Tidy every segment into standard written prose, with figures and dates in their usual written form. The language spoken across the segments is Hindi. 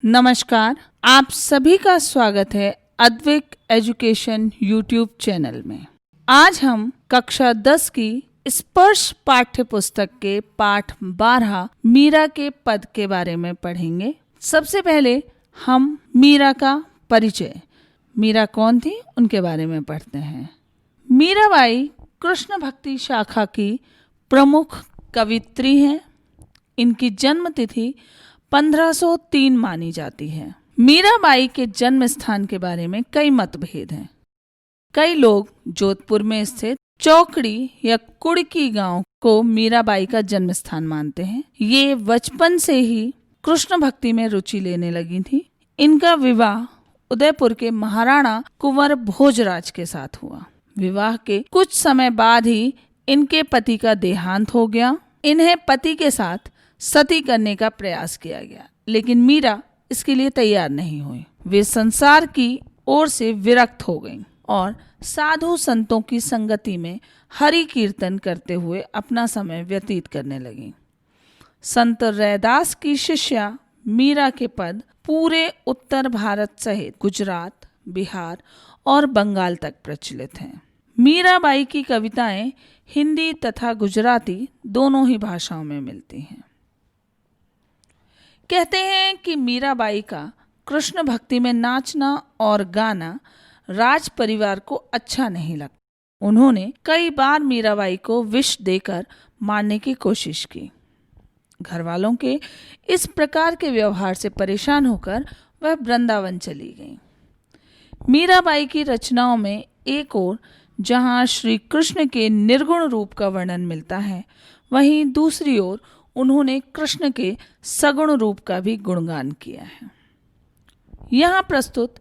नमस्कार, आप सभी का स्वागत है अद्विक एजुकेशन यूट्यूब चैनल में। आज हम कक्षा 10 की स्पर्श पाठ्य पुस्तक के पाठ 12 मीरा के पद के बारे में पढ़ेंगे। सबसे पहले हम मीरा का परिचय, मीरा कौन थी उनके बारे में पढ़ते हैं। मीराबाई कृष्ण भक्ति शाखा की प्रमुख कवित्री हैं। इनकी जन्म तिथि 1503 मानी जाती है। मीराबाई के जन्म स्थान के बारे में कई मतभेद हैं। कई लोग जोधपुर में स्थित चौकड़ी या कुड़की गांव को मीराबाई का जन्म स्थान मानते हैं। ये बचपन से ही कृष्ण भक्ति में रुचि लेने लगी थी। इनका विवाह उदयपुर के महाराणा कुंवर भोजराज के साथ हुआ। विवाह के कुछ समय बाद ही इनके पति का देहांत हो गया। इन्हें पति के साथ सती करने का प्रयास किया गया, लेकिन मीरा इसके लिए तैयार नहीं हुई। वे संसार की ओर से विरक्त हो गईं और साधु संतों की संगति में हरि कीर्तन करते हुए अपना समय व्यतीत करने लगीं। संत रैदास की शिष्या मीरा के पद पूरे उत्तर भारत सहित गुजरात, बिहार और बंगाल तक प्रचलित हैं। मीराबाई की कविताएं हिंदी तथा गुजराती दोनों ही भाषाओं में मिलती हैं। कहते हैं कि मीराबाई का कृष्ण भक्ति में नाचना और गाना राज परिवार को अच्छा नहीं लगता। उन्होंने कई बार मीराबाई को विष देकर मारने की कोशिश की। घर वालों के इस प्रकार के व्यवहार से परेशान होकर वह वृंदावन चली गई। मीराबाई की रचनाओं में एक ओर जहाँ श्री कृष्ण के निर्गुण रूप का वर्णन मिलता है, वहीं दूसरी ओर उन्होंने कृष्ण के सगुण रूप का भी गुणगान किया है। यहाँ प्रस्तुत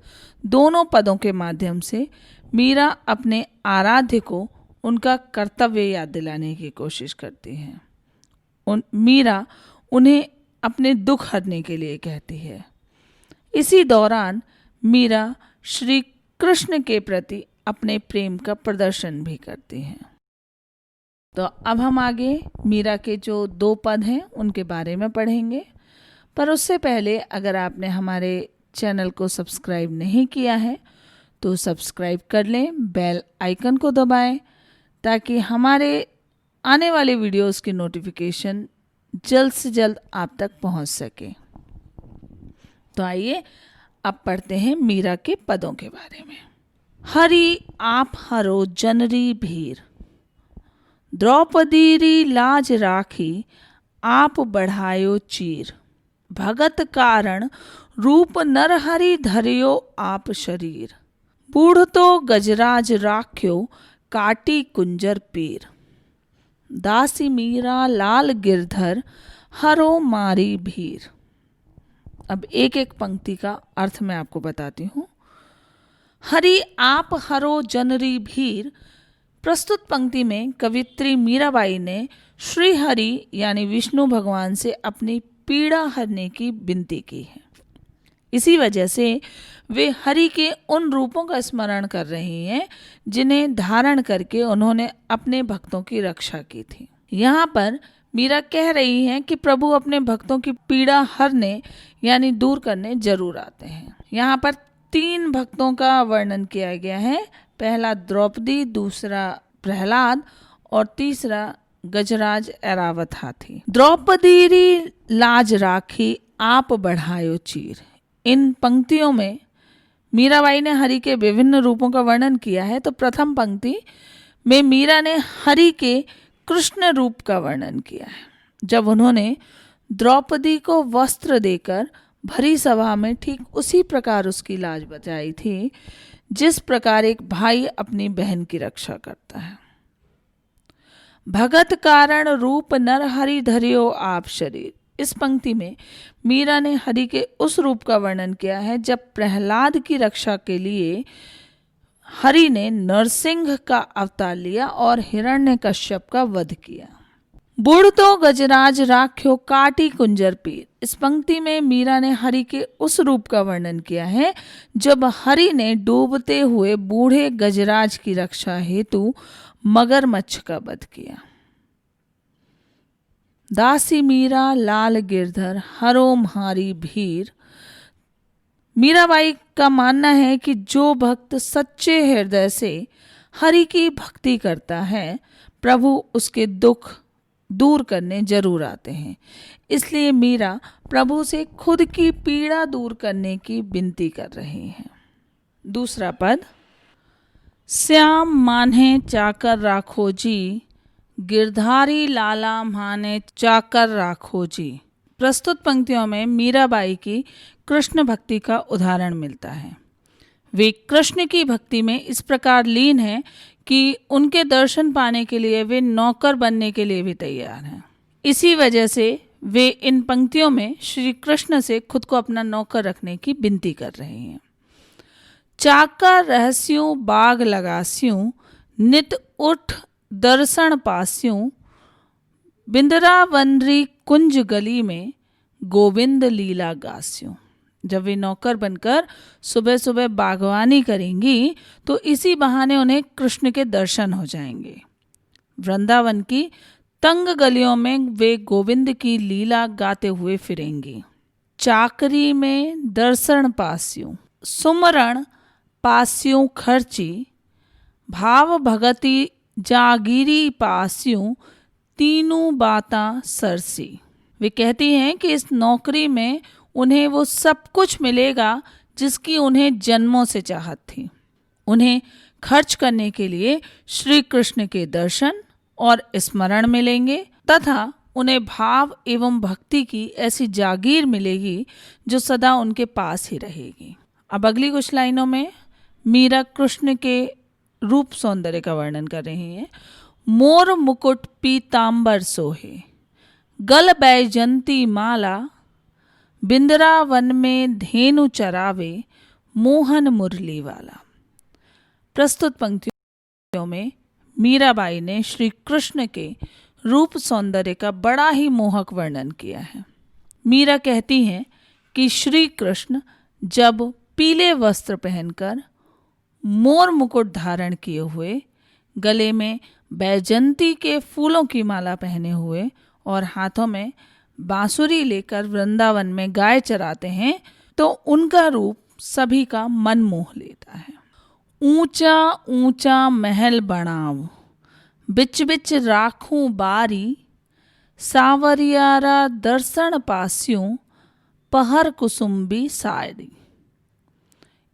दोनों पदों के माध्यम से मीरा अपने आराध्य को उनका कर्तव्य याद दिलाने की कोशिश करती है। मीरा उन्हें अपने दुख हरने के लिए कहती है। इसी दौरान मीरा श्री कृष्ण के प्रति अपने प्रेम का प्रदर्शन भी करती है। तो अब हम आगे मीरा के जो 2 पद हैं उनके बारे में पढ़ेंगे, पर उससे पहले अगर आपने हमारे चैनल को सब्सक्राइब नहीं किया है तो सब्सक्राइब कर लें, बेल आइकन को दबाएं ताकि हमारे आने वाले वीडियोस की नोटिफिकेशन जल्द से जल्द आप तक पहुंच सके। तो आइए अब पढ़ते हैं मीरा के पदों के बारे में। हरि आप हरो जनरी भीर, द्रौपदी री लाज राखी आप बढ़ायो चीर, भगत कारण रूप नरहरि धरियो आप शरीर, बूढ़ तो गजराज राख्यो काटी कुंजर पीर, दासी मीरा लाल गिरधर हरो मारी भीर। अब एक एक पंक्ति का अर्थ मैं आपको बताती हूँ। हरि आप हरो जनरी भीर, प्रस्तुत पंक्ति में कवित्री मीराबाई ने श्री हरि यानी विष्णु भगवान से अपनी पीड़ा हरने की विनती की है। इसी वजह से वे हरि के उन रूपों का स्मरण कर रही हैं जिन्हें धारण करके उन्होंने अपने भक्तों की रक्षा की थी। यहाँ पर मीरा कह रही हैं कि प्रभु अपने भक्तों की पीड़ा हरने यानी दूर करने जरूर आते हैं। यहाँ पर 3 भक्तों का वर्णन किया गया है। पहला द्रौपदी, दूसरा प्रहलाद और तीसरा गजराज ऐरावत हाथी। द्रौपदी री लाज राखी आप बढ़ायो चीर। इन पंक्तियों में मीराबाई ने हरि के विभिन्न रूपों का वर्णन किया है। तो प्रथम पंक्ति में मीरा ने हरि के कृष्ण रूप का वर्णन किया है, जब उन्होंने द्रौपदी को वस्त्र देकर भरी सभा में ठीक उसी प्रकार उसकी लाज बचाई थी जिस प्रकार एक भाई अपनी बहन की रक्षा करता है। भगत कारण रूप नर हरि धरियो आप शरीर। इस पंक्ति में मीरा ने हरि के उस रूप का वर्णन किया है जब प्रहलाद की रक्षा के लिए हरि ने नरसिंह का अवतार लिया और हिरण्यकश्यप का वध किया। बुढ़ तो गजराज राख्यो काटी कुंजर पीर। इस पंक्ति में मीरा ने हरि के उस रूप का वर्णन किया है जब हरि ने डूबते हुए बूढ़े गजराज की रक्षा हेतु मगरमच्छ का वध किया। दासी मीरा लाल गिरधर हरो म्हारी भीर, मीराबाई का मानना है कि जो भक्त सच्चे हृदय से हरि की भक्ति करता है, प्रभु उसके दुख दूर करने जरूर आते हैं। इसलिए मीरा प्रभु से खुद की पीड़ा दूर करने की विनती कर रही हैं। दूसरा पद, श्याम मान्हे चाकर राखो जी, गिरधारी लाला माने चाकर राखो जी। प्रस्तुत पंक्तियों में मीराबाई की कृष्ण भक्ति का उदाहरण मिलता है। वे कृष्ण की भक्ति में इस प्रकार लीन हैं कि उनके दर्शन पाने के लिए वे नौकर बनने के लिए भी तैयार हैं। इसी वजह से वे इन पंक्तियों में श्री कृष्ण से खुद को अपना नौकर रखने की विनती कर रहे हैं। चाकर रहस्यों बाग लगास्यूं, नित उठ दर्शन पास्यूं, बिंद्रावनरी कुंज गली में गोविंद लीला गास्यूं। जब वे नौकर बनकर सुबह सुबह बागवानी करेंगी तो इसी बहाने उन्हें कृष्ण के दर्शन हो जाएंगे। वृंदावन की तंग गलियों में वे गोविंद की लीला गाते हुए फिरेंगी। चाकरी में दर्शन पास्यूं, सुमरण पास्यूं खर्ची, भाव भगति जागीरी पास्यूं, तीनों बातां सरसी। वे कहती हैं कि इस नौकरी में उन्हें वो सब कुछ मिलेगा जिसकी उन्हें जन्मों से चाहत थी। उन्हें खर्च करने के लिए श्री कृष्ण के दर्शन और स्मरण मिलेंगे तथा उन्हें भाव एवं भक्ति की ऐसी जागीर मिलेगी जो सदा उनके पास ही रहेगी। अब अगली कुछ लाइनों में मीरा कृष्ण के रूप सौंदर्य का वर्णन कर रही हैं। मोर मुकुट पीतांबर सोहे, गल बैजंती माला, बिंद्रावन में धेनु चरावे, मोहन मुरली वाला। प्रस्तुत पंक्तियों में मीराबाई ने श्री कृष्ण के रूप सौंदर्य का बड़ा ही मोहक वर्णन किया है। मीरा कहती हैं कि श्री कृष्ण जब पीले वस्त्र पहनकर मोर मुकुट धारण किए हुए, गले में बैजंती के फूलों की माला पहने हुए और हाथों में बांसुरी लेकर वृंदावन में गाय चराते हैं तो उनका रूप सभी का मन मोह लेता है। ऊंचा ऊंचा महल बनाऊं, बिच बिच राखूं बारी, सावरियारा दर्शन पास्यूं, पहर कुसुम्बी सारी।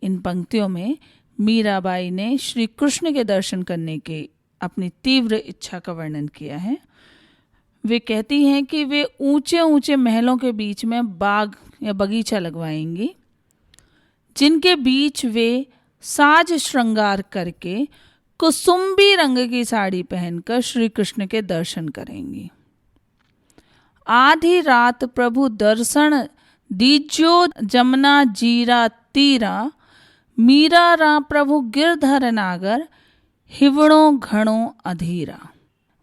इन पंक्तियों में मीराबाई ने श्री कृष्ण के दर्शन करने की अपनी तीव्र इच्छा का वर्णन किया है। वे कहती हैं कि वे ऊंचे ऊंचे महलों के बीच में बाग या बगीचा लगवाएंगी, जिनके बीच वे साज श्रृंगार करके कुसुम्बी रंग की साड़ी पहनकर श्री कृष्ण के दर्शन करेंगी। आधी रात प्रभु दर्शन दीजो जमुना जीरा तीरा, मीरा रा प्रभु गिरधर नागर, हिवड़ों घणों अधीरा।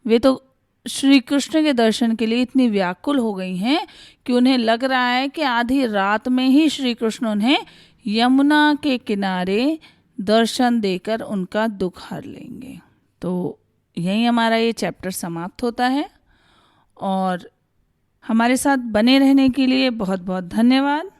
वे तो श्री कृष्ण के दर्शन के लिए इतनी व्याकुल हो गई हैं कि उन्हें लग रहा है कि आधी रात में ही श्री कृष्ण उन्हें यमुना के किनारे दर्शन देकर उनका दुख हर लेंगे। तो यहीं हमारा ये चैप्टर समाप्त होता है और हमारे साथ बने रहने के लिए बहुत बहुत धन्यवाद।